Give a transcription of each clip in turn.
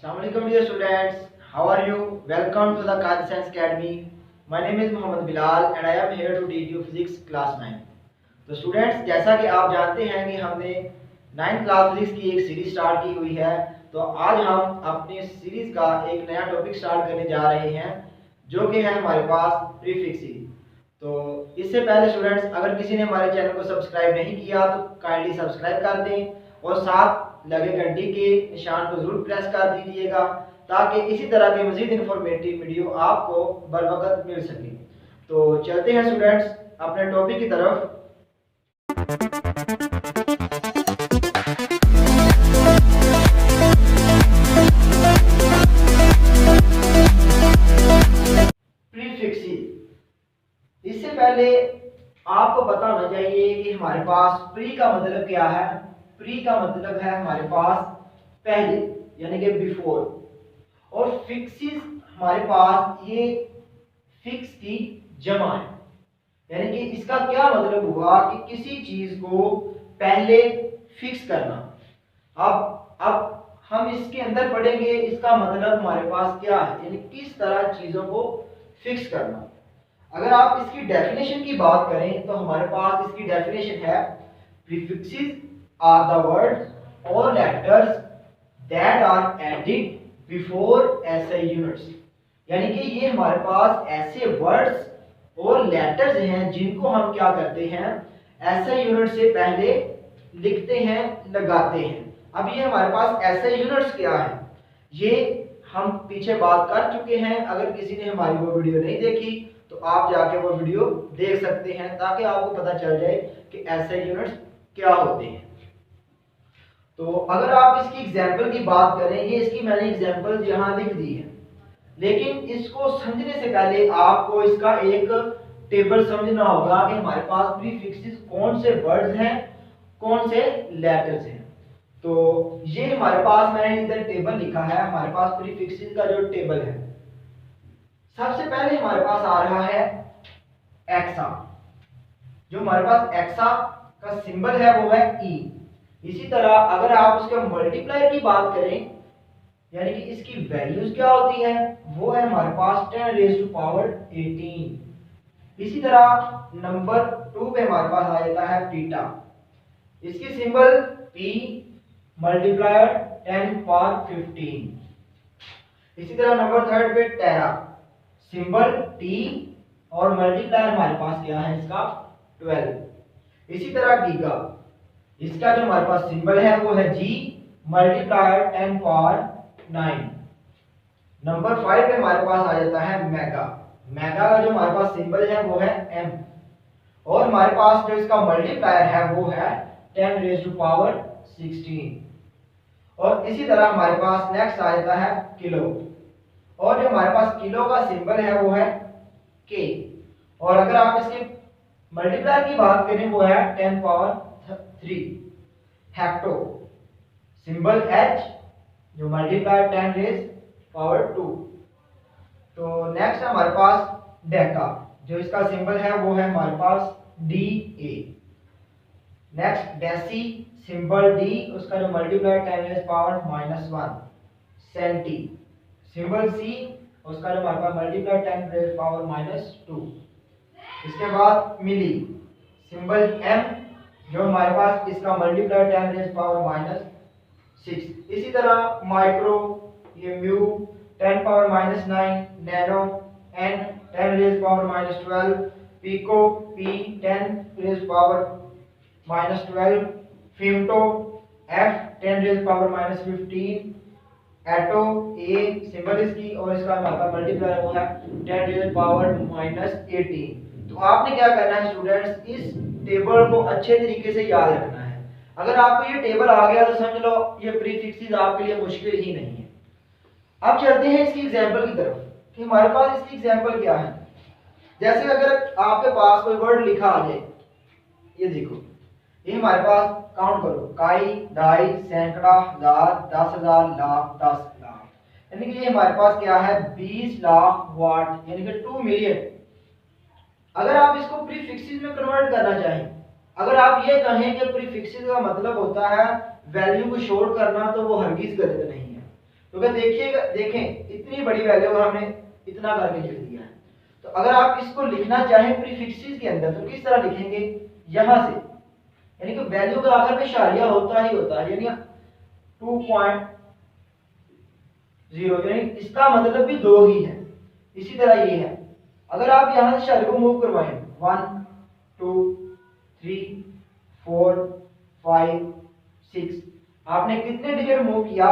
Assalamualaikum dear students, how are you? Welcome to the Qadi Science Academy. My name is Mohammed Bilal and I am here to teach you physics class 9. तो students, जैसा कि आप जानते हैं कि हमने 9th class physics की एक सीरीज स्टार्ट की हुई है, तो आज हम अपनी सीरीज का एक नया टॉपिक स्टार्ट करने जा रहे हैं जो कि है हमारे पास प्रीफिक्सेस। तो इससे पहले स्टूडेंट्स, अगर किसी ने हमारे चैनल को सब्सक्राइब नहीं किया तो काइंडली सब्सक्राइब कर दें और साथ लगे घंटी के निशान को जरूर प्रेस कर दीजिएगा ताकि इसी तरह के मजीद इंफॉर्मेटिव वीडियो आपको बर वक्त मिल सके। तो चलते हैं स्टूडेंट्स अपने टॉपिक की तरफ। प्रीफिक्सेस, इससे पहले आपको पता होना चाहिए कि हमारे पास प्री का मतलब क्या है। प्री का मतलब है हमारे पास पहले, यानी कि बिफोर, और फिक्सेस हमारे पास ये फिक्स की जमा है, यानी कि इसका क्या मतलब हुआ कि किसी चीज को पहले फिक्स करना। अब हम इसके अंदर पढ़ेंगे इसका मतलब हमारे पास क्या है, यानी किस तरह चीजों को फिक्स करना। अगर आप इसकी डेफिनेशन की बात करें तो हमारे पास इसकी डेफिनेशन है, prefixes are the words or letters that are added before SI units, यानी कि ये हमारे पास ऐसे वर्ड्स और लेटर्स हैं जिनको हम क्या करते हैं, SI यूनिट से पहले लिखते हैं, लगाते हैं। अब ये हमारे पास SI यूनिट्स क्या है, ये हम पीछे बात कर चुके हैं। अगर किसी ने हमारी वो वीडियो नहीं देखी तो आप जाके वो वीडियो देख सकते हैं ताकि आपको पता चल जाए कि SI यूनिट्स क्या होते हैं। तो अगर आप इसकी एग्जाम्पल की बात करें, ये इसकी मैंने एग्जाम्पल यहाँ लिख दी है, लेकिन इसको समझने से पहले आपको इसका एक टेबल समझना होगा कि हमारे पास प्रीफिक्सेस कौन से वर्ड्स हैं, कौन से लेटर्स हैं। तो ये हमारे पास मैंने इधर टेबल लिखा है, हमारे पास प्रीफिक्सेस का जो टेबल है। सबसे पहले हमारे पास आ रहा है एक्सा। जो हमारे पास एक्सा का सिंबल है वो है ई। इसी तरह अगर आप उसके मल्टीप्लायर की बात करें, यानी कि इसकी वैल्यूज क्या होती है, वो है हमारे पास 10 रेज़ टू पावर 18। इसी तरह नंबर 2 पे हमारे पास आ जाता है पीटा। इसकी सिंबल पी मल्टीप्लायर 10 पावर 15। इसी तरह नंबर 3 पे टेरा, सिंबल टी और मल्टीप्लायर हमारे पास क्या है इसका 12। इसी तरह गीगा, इसका जो हमारे पास सिंबल है वो है जी मल्टीप्लायर 10 पावर 9। नंबर 5 पे हमारे पास आ जाता है मेगा। मेगा का जो हमारे पास सिंबल है वो है एम, और हमारे पास जो इसका मल्टीप्लायर है वो है 10 रेज़ टू पावर 16। और इसी तरह हमारे पास नेक्स्ट आ जाता है किलो, और जो हमारे पास किलो का सिंबल है वो है के। और अगर आप इसके मल्टीप्लायर की बात करें वो है 10 पावर 3। हेक्टो, सिंबल एच, जो मल्टीप्लाई 10 रेज़ पावर 2। तो नेक्स्ट हमारे पास डेका, जो इसका सिंबल है वो है हमारे पास D A. Next deci, symbol D, उसका जो multiply 10 raise power -1। Centi, symbol C, उसका जो हमारे पास मल्टीप्लाई 10 रेज़ पावर -2। इसके बाद मिली, सिंबल एम, जो हमारे पास इसका मल्टीप्लाई 10 रेज़ पावर -6। इसी तरह माइक्रो, ये mu 10 power -9। Nano N 10 raise power -12। Pico P 10 raise power -12। Femto F 10 raise power -15। Atto A, symbol इसकी और इसका हमारा मल्टीप्लाई वो है 10 रेज़ पावर -18। तो आपने क्या करना है स्टूडेंट्स, इस टेबल को अच्छे तरीके से याद रखना है। अगर आपको ये टेबल आ गया तो समझ लो ये प्रीफिक्सेस आपके लिए मुश्किल ही नहीं है। अब चलते हैं इसकी एग्जांपल की तरफ कि हमारे पास इसकी एग्जांपल क्या है। जैसे अगर आपके पास कोई वर्ड लिखा आ जाए, ये देखो, ये हमारे पास काउंट करो, काई, ढाई, सैकड़ा, हजार, 10,000, लाख, 10 लाख, यानी कि ये हमारे पास क्या है 20 लाख वाट, यानी कि 2 मिलियन। अगर आप इसको प्रीफिक्सेस में कन्वर्ट करना चाहें, अगर आप ये कहें कि प्रीफिक्सेस का मतलब होता है वैल्यू को शॉर्ट करना, तो वो हरगिज गलत नहीं है। क्योंकि देखिएगा, देखें इतनी बड़ी वैल्यू हमने इतना करके लिख दिया है। तो अगर आप इसको लिखना चाहें प्रीफिक्सेस के अंदर तो किस तरह लिखेंगे, यहां से, यानी कि वैल्यू का आखिर में इशारिया होता ही होता है, यानी 2.0, यानी इसका मतलब भी 2 ही है। इसी तरह ये है, अगर आप यहां से इशारे को मूव करवाएं 1 2 3 4 5 6, आपने कितने डिजिट मूव किया,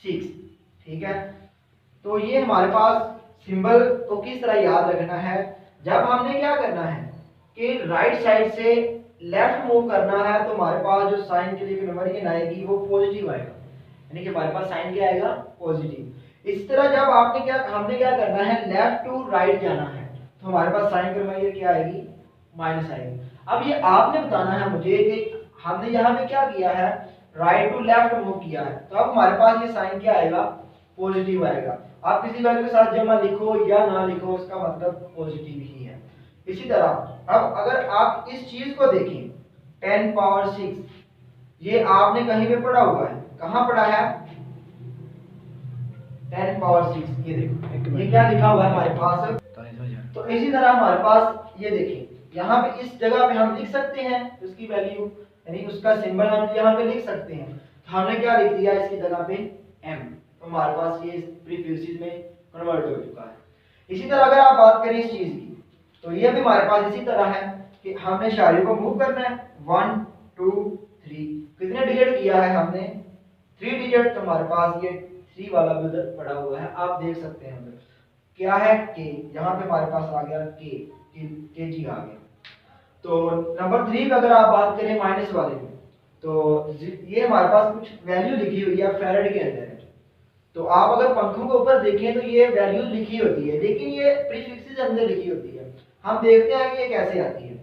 6, ठीक है। तो ये हमारे पास सिंबल को किस तरह याद रखना है, जब हमने क्या करना है कि राइट साइड से लेफ्ट मूव करना है तो हमारे पास जो साइन के लिए कन्वर्जन आएगी वो पॉजिटिव आएगा, यानी कि हमारे पास साइन क्या आएगा, पॉजिटिव। इस तरह जब हमने क्या करना है, लेफ्ट टू राइट जाना है तो हमारे पास साइन कन्वर्जन क्या आएगी, माइनस आएगी। अब ये आपने बताना है मुझे कि हमने यहाँ पे क्या किया है, राइट टू लेफ्ट मूव किया है, तो अब हमारे पास ये साइन क्या आएगा, पॉजिटिव आएगा। आप किसी वैल्यू के साथ जमा लिखो या ना लिखो उसका मतलब पॉजिटिव ही है। इसी तरह अब अगर आप इस चीज को देखें 10 पावर 6, ये आपने कहीं पे पढ़ा हुआ है, कहाँ पढ़ा है, 10 पावर 6, ये देखो ये क्या लिखा हुआ है हमारे पास। तो इसी तरह हमारे पास ये देखें यहाँ पे इस जगह पे हम लिख सकते हैं उसकी वैल्यू, यानी उसका सिंबल हम यहाँ पे लिख सकते हैं। तो हमने क्या लिख दिया इसकी जगह पे m, तो हमारे पास ये प्रीफिक्सेस में कन्वर्ट हो चुका है। इसी तरह अगर आप बात करें इस चीज की, तो ये भी हमारे पास इसी तरह है कि हमने इशारे को मूव करना है 1 2 3, कितने डिजिट किया है हमने, 3 डिजिट, तो हमारे पास ये 3 वाला भी उधर पड़ा हुआ है, आप देख सकते हैं उधर क्या है के, यहाँ पे हमारे पास आ गया के जी आ गया। तो नंबर 3 पे अगर आप बात करें माइनस वाले में, तो ये हमारे पास कुछ वैल्यू लिखी हुई है फैराड के अंदर है। तो आप अगर पंखों के ऊपर देखें तो ये वैल्यू लिखी होती है, लेकिन ये प्रीफिक्सेस अंदर लिखी होती है। हम देखते हैं कि ये कैसे आती है।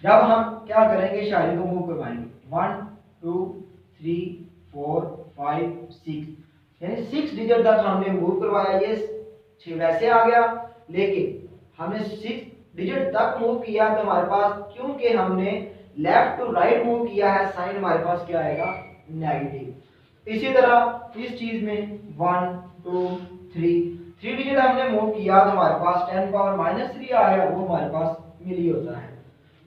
जब हम क्या करेंगे, इशारे को मूव करवाएंगे 1 2 3 4 5 6, यानी 6 डिजिट तक हमने मूव करवाया, ये 6 वैसे आ गया, लेकिन हमने 6 डिजिट तक मूव किया तो हमारे पास, क्योंकि हमने लेफ्ट टू राइट मूव किया है, साइन हमारे पास क्या आएगा, नेगेटिव। इसी तरह इस चीज में 1 2 3 डिजिट हमने मूव किया तो हमारे पास 10 पावर -3 आया, वो हमारे पास मिली होता है।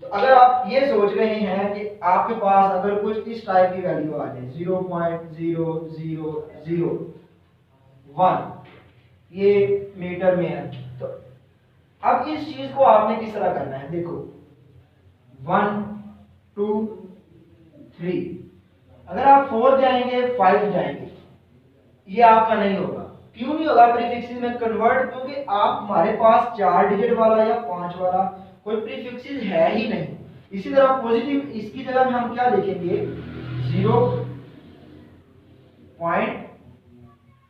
तो अगर आप ये सोच रहे हैं कि आपके पास अगर कुछ इस टाइप की वैल्यू आ जाए 0.0001, ये मीटर में है, तो अब इस चीज को आपने किस तरह करना है, देखो 1 2 3, अगर आप 4 जाएंगे 5 जाएंगे, ये आपका नहीं होगा। क्यों नहीं होगा प्रीफिक्सेस में कन्वर्ट, क्योंकि आप हमारे पास 4 डिजिट वाला या 5 वाला कोई प्रीफिक्सेस है ही नहीं। इसी तरह पॉजिटिव, इसकी जगह में हम क्या लिखेंगे, 0 पॉइंट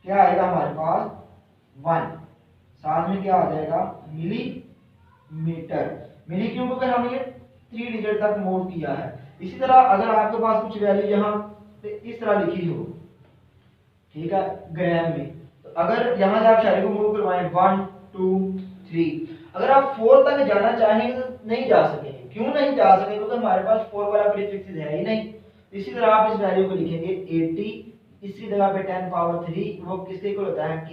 क्या आएगा हमारे पास 1, साथ में क्या आ जाएगा, मिलीमीटर। मिली क्यों, क्योंकि हमने ये 3 डिजिट तक मूव किया है। इसी तरह अगर आपके पास कुछ वैल्यू यहाँ पे इस तरह लिखी हो, ठीक है, ग्राम में, तो अगर यहाँ से आप इशारे को मूव करवाएं 1 2 3, अगर आप 4 तक जाना चाहेंगे तो नहीं जा सकेंगे। क्यों नहीं जा सकेंगे, क्योंकि हमारे पास 4 वाला प्रीफिक्स है ही नहीं। इसी तरह आप इस वैल्यू को लिखेंगे 80, इसकी जगह पे 10 पावर 3, वो किसके इक्वल होता है, के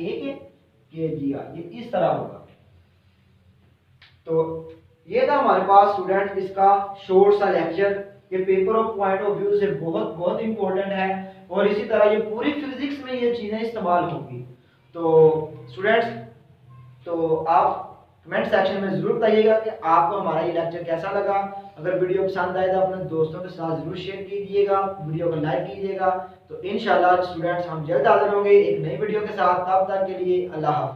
जी, ये इस तरह होगा। तो ये था हमारे पास स्टूडेंट इसका शॉर्ट सा लेक्चर। ये paper of point of view से बहुत बहुत इंपॉर्टेंट है, और इसी तरह ये पूरी फिजिक्स में ये चीजें इस्तेमाल होंगी। तो स्टूडेंट्स, तो आप कमेंट सेक्शन में जरूर बताइएगा कि आपको हमारा ये लेक्चर कैसा लगा। अगर वीडियो पसंद आए तो अपने दोस्तों के साथ जरूर शेयर कीजिएगा, वीडियो को लाइक कीजिएगा। तो इंशाल्लाह स्टूडेंट्स हम जल्द हाजिर होंगे एक नई वीडियो के साथ, तब तक के लिए अल्लाह हाफ़िज़।